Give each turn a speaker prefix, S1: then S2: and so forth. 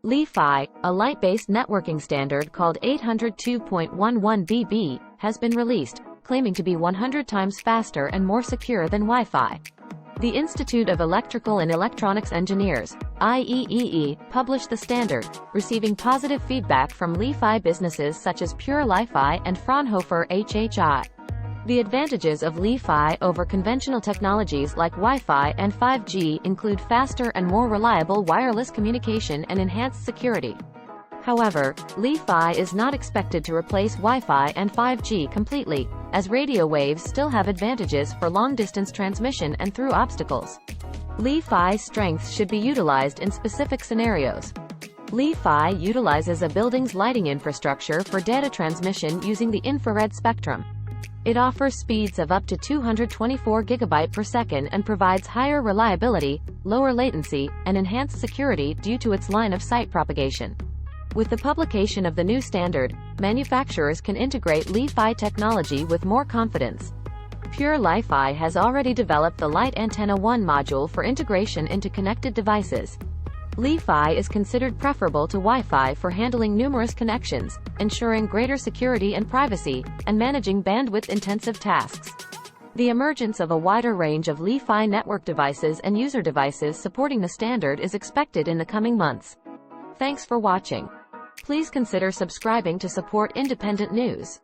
S1: Li-Fi, a light-based networking standard called 802.11bb, has been released, claiming to be 100 times faster and more secure than Wi-Fi. The Institute of Electrical and Electronics Engineers, IEEE, published the standard, receiving positive feedback from Li-Fi businesses such as Pure Li-Fi and Fraunhofer HHI. The advantages of Li-Fi over conventional technologies like Wi-Fi and 5G include faster and more reliable wireless communication and enhanced security. However, Li-Fi is not expected to replace Wi-Fi and 5G completely, as radio waves still have advantages for long-distance transmission and through obstacles. Li-Fi's strengths should be utilized in specific scenarios. Li-Fi utilizes a building's lighting infrastructure for data transmission using the infrared spectrum. It offers speeds of up to 224 GB per second and provides higher reliability, lower latency, and enhanced security due to its line-of-sight propagation. With the publication of the new standard, manufacturers can integrate Li-Fi technology with more confidence. Pure Li-Fi has already developed the Light Antenna 1 module for integration into connected devices. Li-Fi is considered preferable to Wi-Fi for handling numerous connections, ensuring greater security and privacy, and managing bandwidth-intensive tasks. The emergence of a wider range of Li-Fi network devices and user devices supporting the standard is expected in the coming months. Thanks for watching. Please consider subscribing to support independent news.